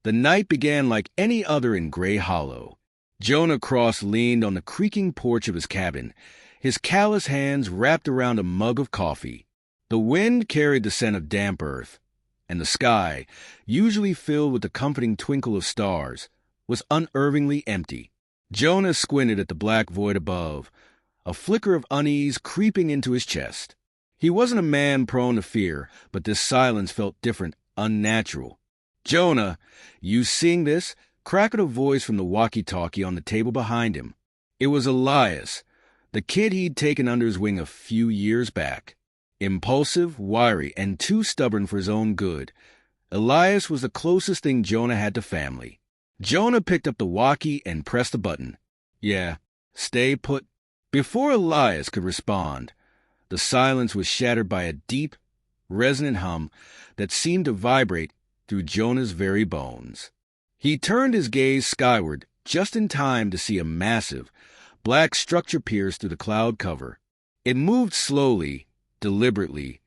The night began like any other in Gray Hollow. Jonah Cross leaned on the creaking porch of his cabin, his callous hands wrapped around a mug of coffee. The wind carried the scent of damp earth, and the sky, usually filled with the comforting twinkle of stars, was unervingly empty. Jonah squinted at the black void above, a flicker of unease creeping into his chest. He wasn't a man prone to fear, but this silence felt different, unnatural. "Jonah, you seeing this?" crackled a voice from the walkie-talkie on the table behind him. It was Elias, the kid he'd taken under his wing a few years back. Impulsive, wiry, and too stubborn for his own good, Elias was the closest thing Jonah had to family. Jonah picked up the walkie and pressed the button. "Yeah, stay put." Before Elias could respond, the silence was shattered by a deep, resonant hum that seemed to vibrate through Jonah's very bones. He turned his gaze skyward just in time to see a massive, black structure pierce through the cloud cover. It moved slowly, deliberately,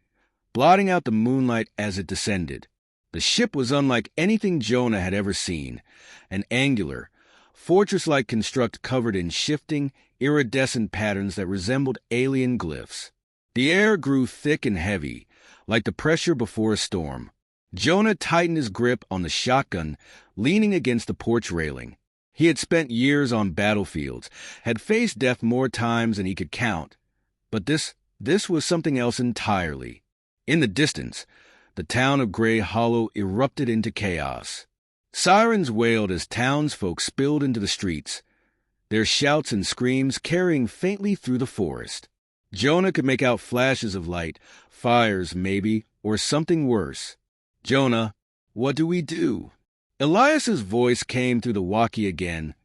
blotting out the moonlight as it descended. The ship was unlike anything Jonah had ever seen, an angular, fortress-like construct covered in shifting, iridescent patterns that resembled alien glyphs. The air grew thick and heavy, like the pressure before a storm. Jonah tightened his grip on the shotgun, leaning against the porch railing. He had spent years on battlefields, had faced death more times than he could count. But this was something else entirely. In the distance, the town of Gray Hollow erupted into chaos. Sirens wailed as townsfolk spilled into the streets, their shouts and screams carrying faintly through the forest. Jonah could make out flashes of light, fires maybe, or something worse. "Jonah, what do we do?" Elias's voice came through the walkie again,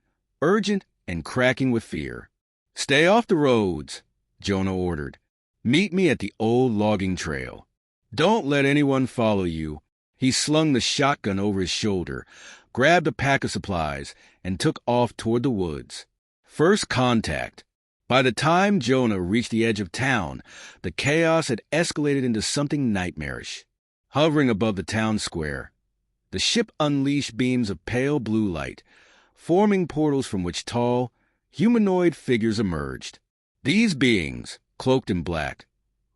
urgent and cracking with fear. "Stay off the roads," Jonah ordered. "Meet me at the old logging trail. Don't let anyone follow you." He slung the shotgun over his shoulder, grabbed a pack of supplies, and took off toward the woods. First contact. By the time Jonah reached the edge of town, the chaos had escalated into something nightmarish. Hovering above the town square, the ship unleashed beams of pale blue light, forming portals from which tall, humanoid figures emerged. These beings, cloaked in black,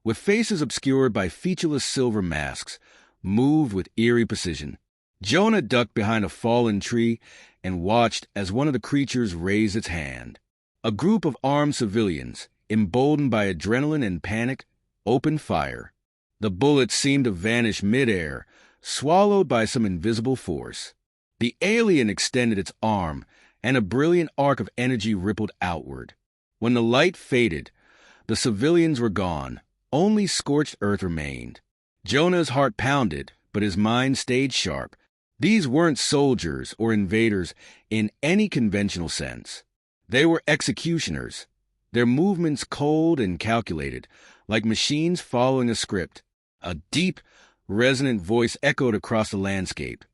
with faces obscured by featureless silver masks, moved with eerie precision. Jonah ducked behind a fallen tree and watched as one of the creatures raised its hand. A group of armed civilians, emboldened by adrenaline and panic, opened fire. The bullets seemed to vanish midair, swallowed by some invisible force. The alien extended its arm, and a brilliant arc of energy rippled outward. When the light faded, the civilians were gone. Only scorched earth remained. Jonah's heart pounded, but his mind stayed sharp. These weren't soldiers or invaders in any conventional sense. They were executioners, their movements cold and calculated, like machines following a script. A deep, resonant voice echoed across the landscape,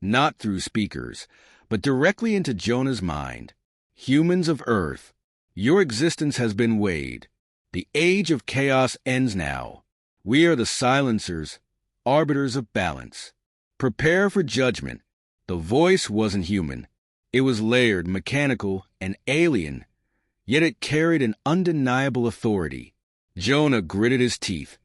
not through speakers, but directly into Jonah's mind. "Humans of Earth, your existence has been weighed. The age of chaos ends now. We are the silencers, arbiters of balance. Prepare for judgment." The voice wasn't human. It was layered, mechanical, and alien, yet it carried an undeniable authority. Jonah gritted his teeth,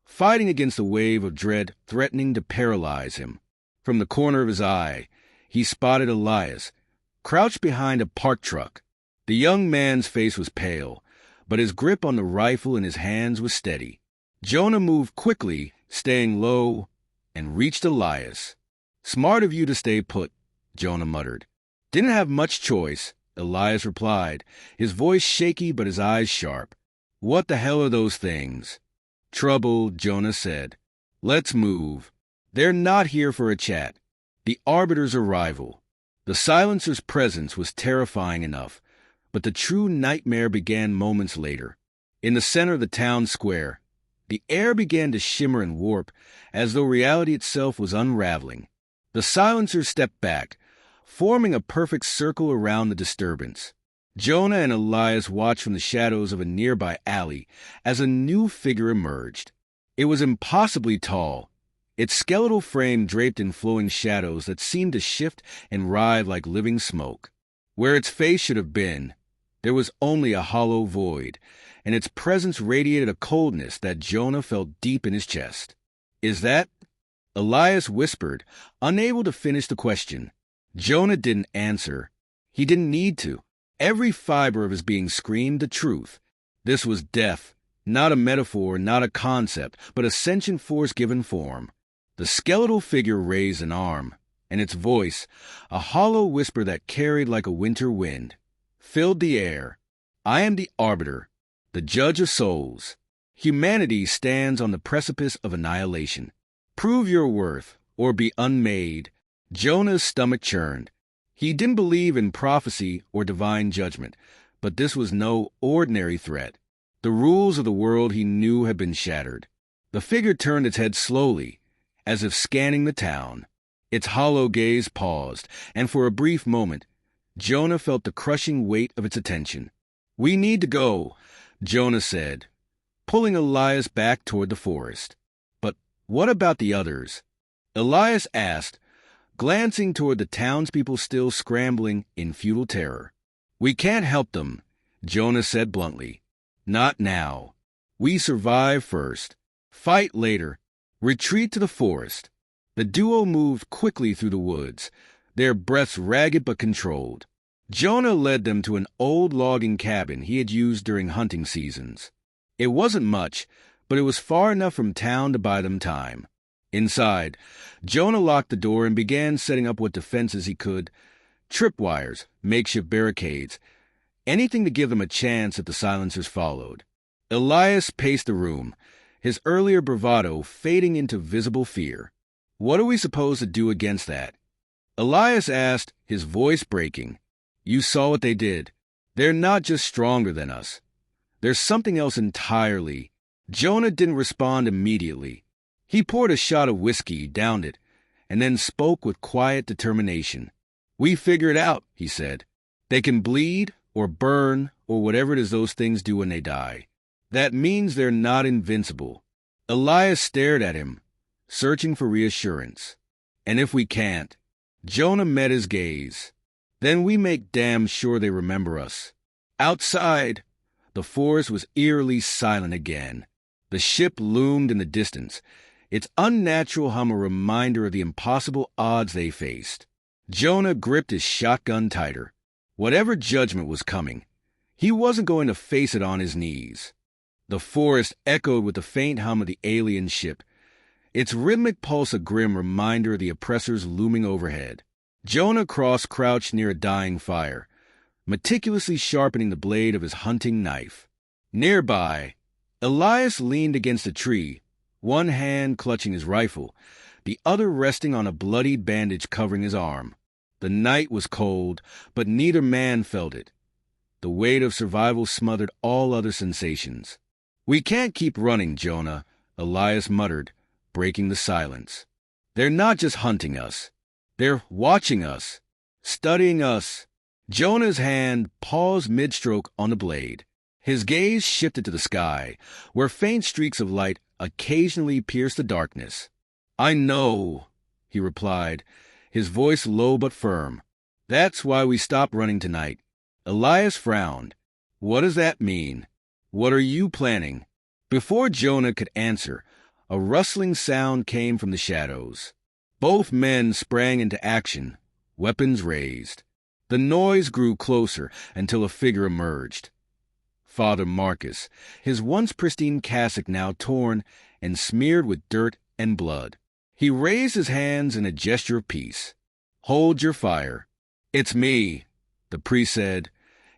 fighting against a wave of dread threatening to paralyze him. From the corner of his eye, he spotted Elias, crouched behind a parked truck. The young man's face was pale, but his grip on the rifle in his hands was steady. Jonah moved quickly, staying low, and reached Elias. "Smart of you to stay put," Jonah muttered. "Didn't have much choice," Elias replied, his voice shaky but his eyes sharp. "What the hell are those things?" "Trouble," Jonah said. "Let's move. They're not here for a chat. The Arbiter's arrival." The silencer's presence was terrifying enough, but the true nightmare began moments later. In the center of the town square, the air began to shimmer and warp as though reality itself was unraveling. The silencer stepped back, forming a perfect circle around the disturbance. Jonah and Elias watched from the shadows of a nearby alley as a new figure emerged. It was impossibly tall, its skeletal frame draped in flowing shadows that seemed to shift and writhe like living smoke. Where its face should have been, there was only a hollow void, and its presence radiated a coldness that Jonah felt deep in his chest. "Is that?" Elias whispered, unable to finish the question. Jonah didn't answer. He didn't need to. Every fiber of his being screamed the truth. This was death, not a metaphor, not a concept, but a sentient force given form. The skeletal figure raised an arm, and its voice, a hollow whisper that carried like a winter wind, filled the air. "I am the arbiter, the judge of souls. Humanity stands on the precipice of annihilation. Prove your worth, or be unmade." Jonah's stomach churned. He didn't believe in prophecy or divine judgment, but this was no ordinary threat. The rules of the world he knew had been shattered. The figure turned its head slowly, as if scanning the town. Its hollow gaze paused, and for a brief moment, Jonah felt the crushing weight of its attention. "We need to go," Jonah said, pulling Elias back toward the forest. "But what about the others?" Elias asked, glancing toward the townspeople still scrambling in futile terror. "We can't help them," Jonah said bluntly. "Not now. We survive first. Fight later. Retreat to the forest." The duo moved quickly through the woods, their breaths ragged but controlled. Jonah led them to an old logging cabin he had used during hunting seasons. It wasn't much, but it was far enough from town to buy them time. Inside, Jonah locked the door and began setting up what defenses he could: tripwires, makeshift barricades, anything to give them a chance if the silencers followed. Elias paced the room, his earlier bravado fading into visible fear. "What are we supposed to do against that?" Elias asked, his voice breaking. "You saw what they did. They're not just stronger than us. There's something else entirely." Jonah didn't respond immediately. He poured a shot of whiskey, downed it, and then spoke with quiet determination. "We figure it out," he said. "They can bleed, or burn, or whatever it is those things do when they die. That means they're not invincible." Elias stared at him, searching for reassurance. "And if we can't?" Jonah met his gaze. "Then we make damn sure they remember us." Outside, the forest was eerily silent again. The ship loomed in the distance, its unnatural hum a reminder of the impossible odds they faced. Jonah gripped his shotgun tighter. Whatever judgment was coming, he wasn't going to face it on his knees. The forest echoed with the faint hum of the alien ship, its rhythmic pulse a grim reminder of the oppressors looming overhead. Jonah crouched near a dying fire, meticulously sharpening the blade of his hunting knife. Nearby, Elias leaned against a tree, one hand clutching his rifle, the other resting on a bloodied bandage covering his arm. The night was cold, but neither man felt it. The weight of survival smothered all other sensations. "We can't keep running, Jonah," Elias muttered, breaking the silence. "They're not just hunting us. They're watching us, studying us." Jonah's hand paused mid-stroke on the blade. His gaze shifted to the sky, where faint streaks of light occasionally pierced the darkness. "I know," he replied, his voice low but firm. "That's why we stopped running tonight." Elias frowned. "What does that mean? What are you planning?" Before Jonah could answer, a rustling sound came from the shadows. Both men sprang into action, weapons raised. The noise grew closer until a figure emerged. Father Marcus, his once pristine cassock now torn and smeared with dirt and blood. He raised his hands in a gesture of peace. "Hold your fire." "It's me," the priest said,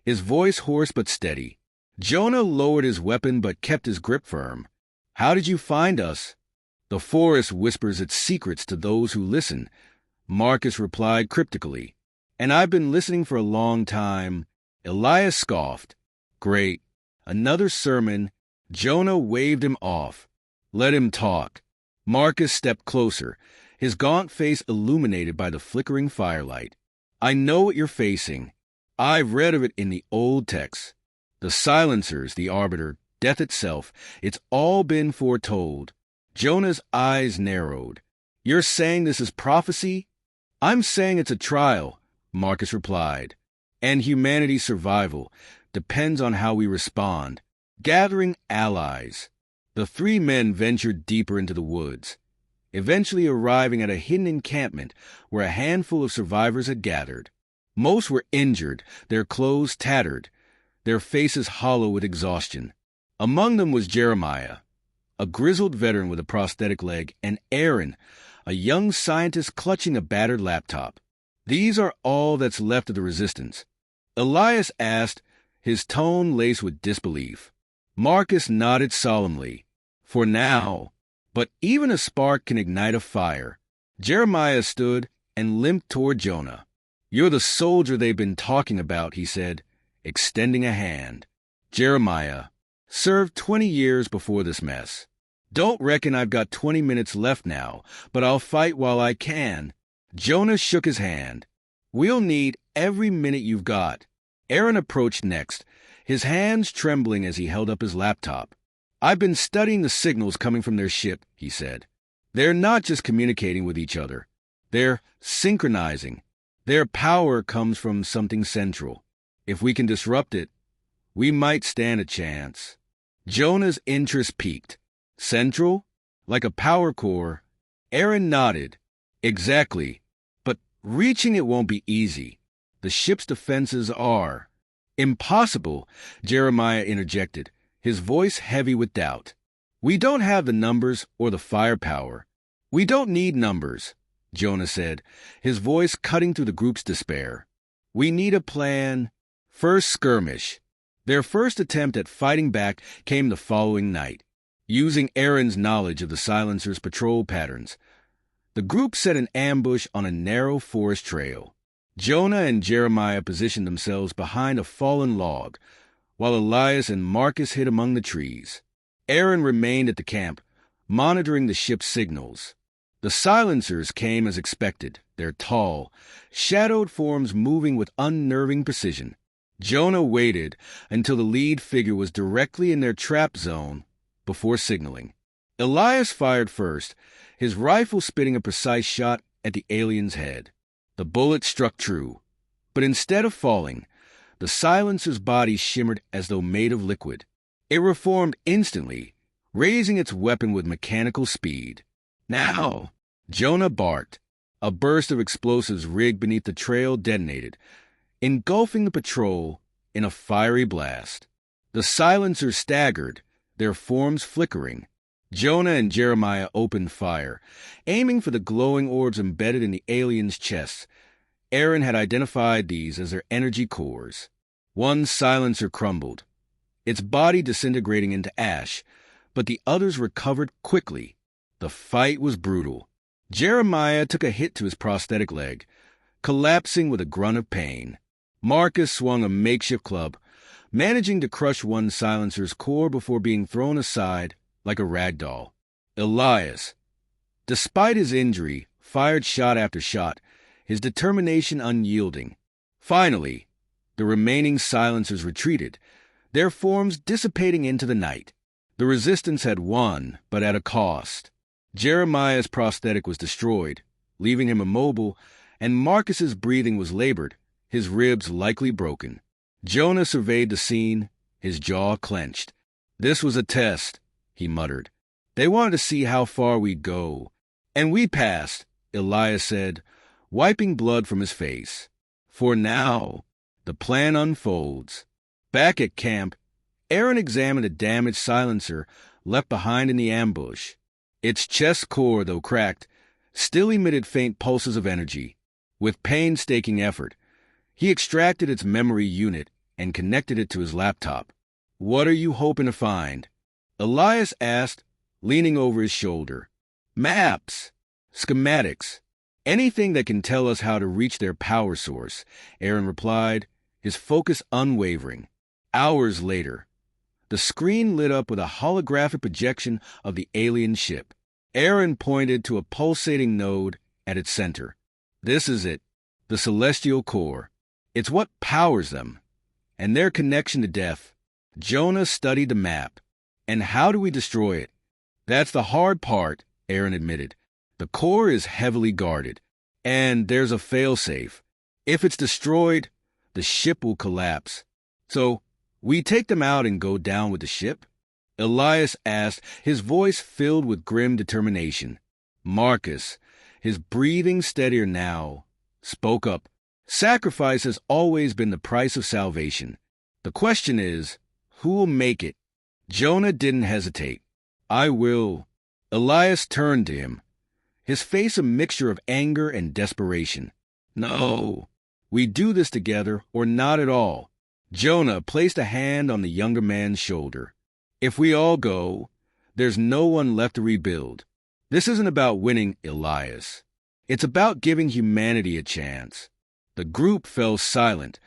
his voice hoarse but steady. Jonah lowered his weapon but kept his grip firm. "How did you find us?" "The forest whispers its secrets to those who listen," Marcus replied cryptically. "And I've been listening for a long time." Elias scoffed. "Great. Another sermon." Jonah waved him off. "Let him talk." Marcus stepped closer, his gaunt face illuminated by the flickering firelight. "I know what you're facing. I've read of it in the old texts. The silencers, the arbiter, death itself, it's all been foretold." Jonah's eyes narrowed. You're saying this is prophecy? I'm saying it's a trial, Marcus replied. And humanity's survival depends on how we respond. Gathering allies. The three men ventured deeper into the woods, eventually arriving at a hidden encampment where a handful of survivors had gathered. Most were injured, their clothes tattered, their faces hollow with exhaustion. Among them was Jeremiah, a grizzled veteran with a prosthetic leg, and Aaron, a young scientist clutching a battered laptop. These are all that's left of the resistance. Elias asked, his tone laced with disbelief. Marcus nodded solemnly. For now. But even a spark can ignite a fire. Jeremiah stood and limped toward Jonah. You're the soldier they've been talking about, he said, extending a hand. Jeremiah, served 20 years before this mess. Don't reckon I've got 20 minutes left now, but I'll fight while I can. Jonah shook his hand. We'll need every minute you've got. Aaron approached next, his hands trembling as he held up his laptop. I've been studying the signals coming from their ship, he said. They're not just communicating with each other. They're synchronizing. Their power comes from something central. If we can disrupt it, we might stand a chance. Jonah's interest piqued. Central? Like a power core? Aaron nodded. Exactly. But reaching it won't be easy. The ship's defenses are. Impossible, Jeremiah interjected, his voice heavy with doubt. We don't have the numbers or the firepower. We don't need numbers, Jonah said, his voice cutting through the group's despair. We need a plan. First skirmish. Their first attempt at fighting back came the following night. Using Aaron's knowledge of the silencer's patrol patterns, the group set an ambush on a narrow forest trail. Jonah and Jeremiah positioned themselves behind a fallen log, while Elias and Marcus hid among the trees. Aaron remained at the camp, monitoring the ship's signals. The silencers came as expected, their tall, shadowed forms moving with unnerving precision. Jonah waited until the lead figure was directly in their trap zone before signaling. Elias fired first, his rifle spitting a precise shot at the alien's head. The bullet struck true, but instead of falling, the silencer's body shimmered as though made of liquid. It reformed instantly, raising its weapon with mechanical speed. Now! Jonah barked. A burst of explosives rigged beneath the trail detonated, engulfing the patrol in a fiery blast. The silencers staggered, their forms flickering. Jonah and Jeremiah opened fire, aiming for the glowing orbs embedded in the aliens' chests. Aaron had identified these as their energy cores. One silencer crumbled, its body disintegrating into ash, but the others recovered quickly. The fight was brutal. Jeremiah took a hit to his prosthetic leg, collapsing with a grunt of pain. Marcus swung a makeshift club, managing to crush one silencer's core before being thrown aside like a rag doll. Elias, despite his injury, fired shot after shot, his determination unyielding. Finally, the remaining silencers retreated, their forms dissipating into the night. The resistance had won, but at a cost. Jeremiah's prosthetic was destroyed, leaving him immobile, and Marcus's breathing was labored, his ribs likely broken. Jonah surveyed the scene, his jaw clenched. This was a test, he muttered. They wanted to see how far we'd go. And we passed, Elias said, wiping blood from his face. For now, the plan unfolds. Back at camp, Aaron examined a damaged silencer left behind in the ambush. Its chest core, though cracked, still emitted faint pulses of energy. With painstaking effort, he extracted its memory unit and connected it to his laptop. What are you hoping to find? Elias asked, leaning over his shoulder. Maps, schematics, anything that can tell us how to reach their power source, Aaron replied, his focus unwavering. Hours later, the screen lit up with a holographic projection of the alien ship. Aaron pointed to a pulsating node at its center. This is it, the celestial core. It's what powers them, and their connection to death. Jonah studied the map. And how do we destroy it? That's the hard part, Aaron admitted. The core is heavily guarded, and there's a failsafe. If it's destroyed, the ship will collapse. So, we take them out and go down with the ship? Elias asked, his voice filled with grim determination. Marcus, his breathing steadier now, spoke up. Sacrifice has always been the price of salvation. The question is, who will make it? Jonah didn't hesitate. I will. Elias turned to him, his face a mixture of anger and desperation. No, we do this together or not at all. Jonah placed a hand on the younger man's shoulder. If we all go, there's no one left to rebuild. This isn't about winning, Elias. It's about giving humanity a chance. The group fell silent,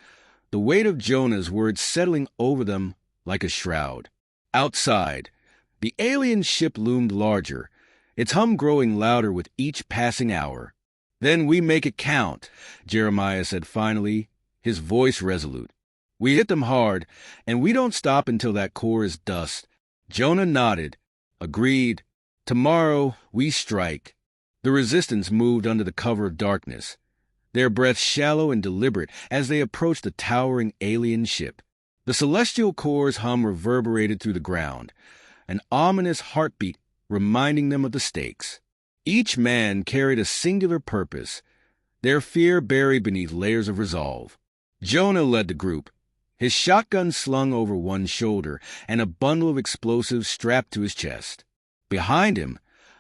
the weight of Jonah's words settling over them like a shroud. Outside, the alien ship loomed larger, its hum growing louder with each passing hour. Then we make it count, Jeremiah said finally, his voice resolute. We hit them hard, and we don't stop until that core is dust. Jonah nodded. Agreed. Tomorrow we strike. The resistance moved under the cover of darkness, their breaths shallow and deliberate as they approached the towering alien ship. The celestial core's hum reverberated through the ground, an ominous heartbeat reminding them of the stakes. Each man carried a singular purpose, their fear buried beneath layers of resolve. Jonah led the group, his shotgun slung over one shoulder and a bundle of explosives strapped to his chest. Behind him,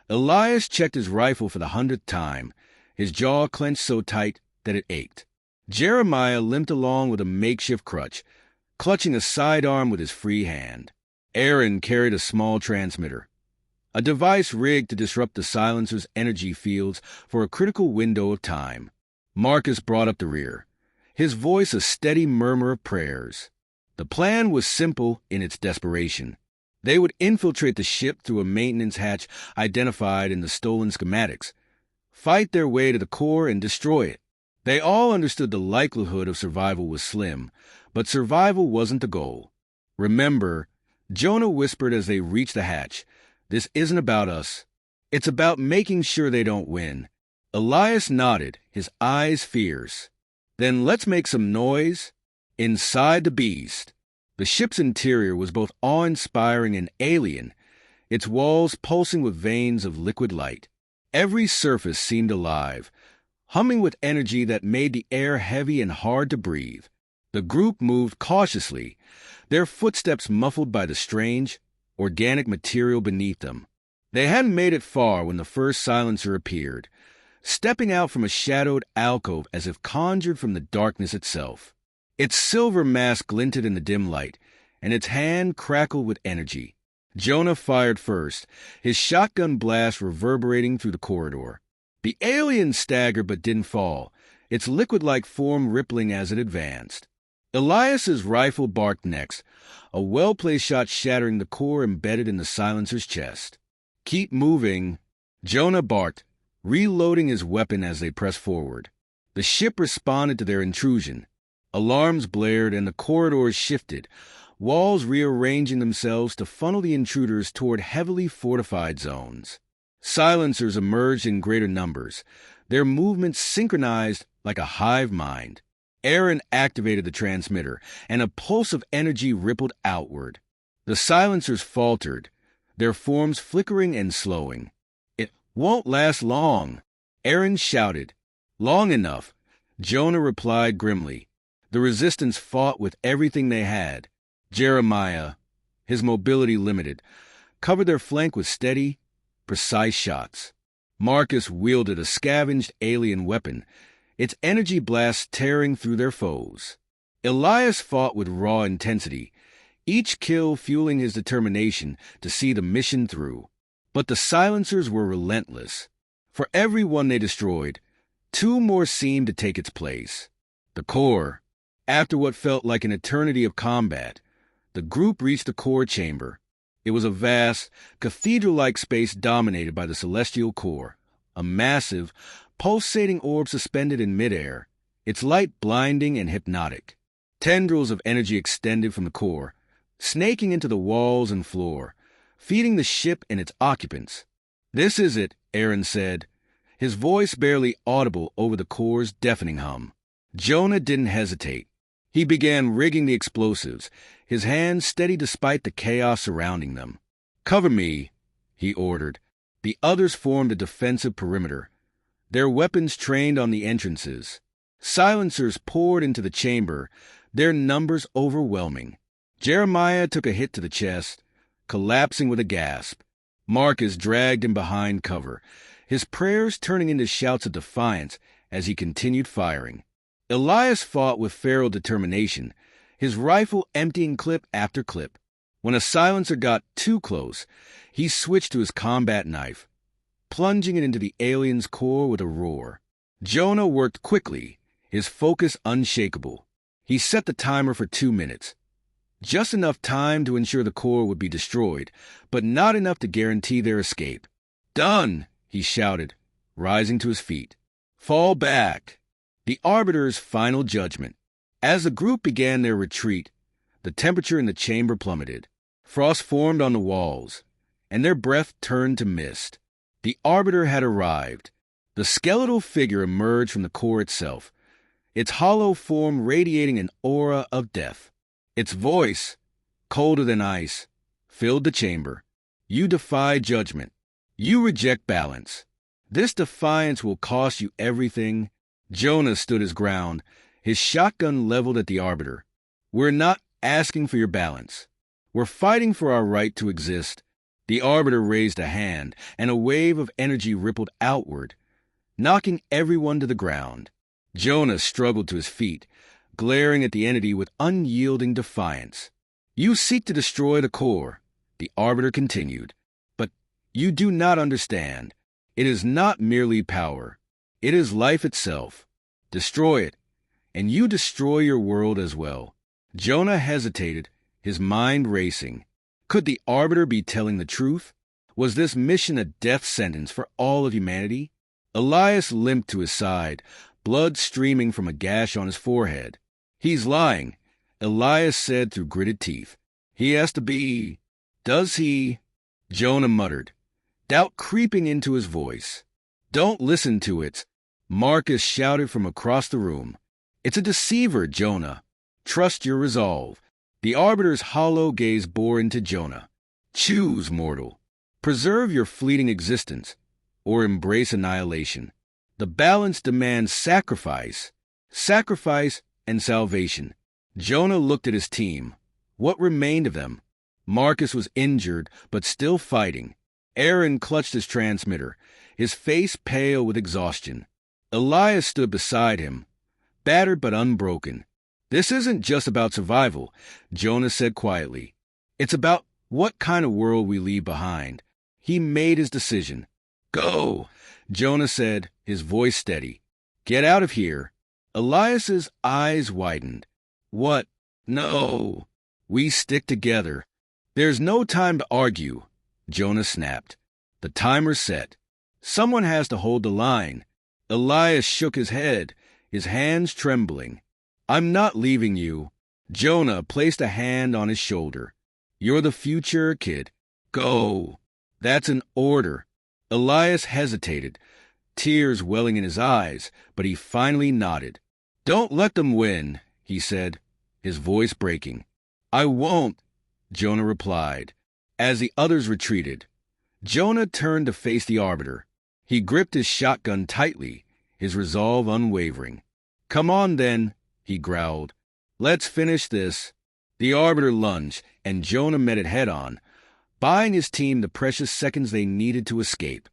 Elias checked his rifle for the 100th time, his jaw clenched so tight that it ached. Jeremiah limped along with a makeshift crutch, clutching a sidearm with his free hand. Aaron carried a small transmitter, a device rigged to disrupt the silencer's energy fields for a critical window of time. Marcus brought up the rear, his voice a steady murmur of prayers. The plan was simple in its desperation. They would infiltrate the ship through a maintenance hatch identified in the stolen schematics, fight their way to the core and destroy it. They all understood the likelihood of survival was slim, but survival wasn't the goal. Remember, Jonah whispered as they reached the hatch, this isn't about us. It's about making sure they don't win. Elias nodded, his eyes fierce. Then let's make some noise. Inside the beast. The ship's interior was both awe-inspiring and alien, its walls pulsing with veins of liquid light. Every surface seemed alive, humming with energy that made the air heavy and hard to breathe. The group moved cautiously, their footsteps muffled by the strange, organic material beneath them. They hadn't made it far when the first silencer appeared, stepping out from a shadowed alcove as if conjured from the darkness itself. Its silver mask glinted in the dim light, and its hand crackled with energy. Jonah fired first, his shotgun blast reverberating through the corridor. The alien staggered but didn't fall, its liquid-like form rippling as it advanced. Elias's rifle barked next, a well-placed shot shattering the core embedded in the silencer's chest. Keep moving, Jonah barked, reloading his weapon as they pressed forward. The ship responded to their intrusion. Alarms blared and the corridors shifted, walls rearranging themselves to funnel the intruders toward heavily fortified zones. Silencers emerged in greater numbers, their movements synchronized like a hive mind. Aaron activated the transmitter, and a pulse of energy rippled outward. The silencers faltered, their forms flickering and slowing. It won't last long, Aaron shouted. Long enough, Jonah replied grimly. The resistance fought with everything they had. Jeremiah, his mobility limited, covered their flank with steady, precise shots. Marcus wielded a scavenged alien weapon, its energy blasts tearing through their foes. Elias fought with raw intensity, each kill fueling his determination to see the mission through. But the silencers were relentless. For every one they destroyed, two more seemed to take its place. The core. After what felt like an eternity of combat, the group reached the core chamber. It was a vast, cathedral-like space dominated by the celestial core, a massive, pulsating orb suspended in midair, its light blinding and hypnotic. Tendrils of energy extended from the core, snaking into the walls and floor, feeding the ship and its occupants. This is it, Aaron said, his voice barely audible over the core's deafening hum. Jonah didn't hesitate. He began rigging the explosives, his hands steady despite the chaos surrounding them. "Cover me," he ordered. The others formed a defensive perimeter, their weapons trained on the entrances. Silencers poured into the chamber, their numbers overwhelming. Jeremiah took a hit to the chest, collapsing with a gasp. Marcus dragged him behind cover, his prayers turning into shouts of defiance as he continued firing. Elias fought with feral determination, his rifle emptying clip after clip. When a silencer got too close, he switched to his combat knife, plunging it into the alien's core with a roar. Jonah worked quickly, his focus unshakable. He set the timer for 2 minutes. Just enough time to ensure the core would be destroyed, but not enough to guarantee their escape. "Done!" he shouted, rising to his feet. "Fall back!" The Arbiter's final judgment. As the group began their retreat, the temperature in the chamber plummeted. Frost formed on the walls, and their breath turned to mist. The Arbiter had arrived. The skeletal figure emerged from the core itself, its hollow form radiating an aura of death. Its voice, colder than ice, filled the chamber. "You defy judgment. You reject balance. This defiance will cost you everything." Jonah stood his ground, his shotgun leveled at the Arbiter. "We're not asking for your balance. We're fighting for our right to exist." The Arbiter raised a hand, and a wave of energy rippled outward, knocking everyone to the ground. Jonah struggled to his feet, glaring at the entity with unyielding defiance. "You seek to destroy the core," the Arbiter continued, "but you do not understand. It is not merely power. It is life itself. Destroy it, and you destroy your world as well." Jonah hesitated, his mind racing. Could the Arbiter be telling the truth? Was this mission a death sentence for all of humanity? Elias limped to his side, blood streaming from a gash on his forehead. "He's lying," Elias said through gritted teeth. "He has to be." "Does he?" Jonah muttered, doubt creeping into his voice. "Don't listen to it," Marcus shouted from across the room. "It's a deceiver, Jonah. Trust your resolve." The Arbiter's hollow gaze bore into Jonah. "Choose, mortal. Preserve your fleeting existence, or embrace annihilation. The balance demands sacrifice and salvation." Jonah looked at his team. What remained of them? Marcus was injured, but still fighting. Aaron clutched his transmitter, his face pale with exhaustion. Elias stood beside him, battered but unbroken. "This isn't just about survival," Jonah said quietly. "It's about what kind of world we leave behind." He made his decision. "Go," Jonah said, his voice steady. "Get out of here." Elias's eyes widened. "What? No. We stick together." "There's no time to argue," Jonah snapped. "The timer's set. Someone has to hold the line." Elias shook his head, his hands trembling. "I'm not leaving you." Jonah placed a hand on his shoulder. "You're the future, kid. Go." "That's an order." Elias hesitated, tears welling in his eyes, but he finally nodded. "Don't let them win," he said, his voice breaking. "I won't," Jonah replied. As the others retreated, Jonah turned to face the Arbiter. He gripped his shotgun tightly, his resolve unwavering. "Come on, then," he growled. "Let's finish this." The Arbiter lunged, and Jonah met it head-on, buying his team the precious seconds they needed to escape.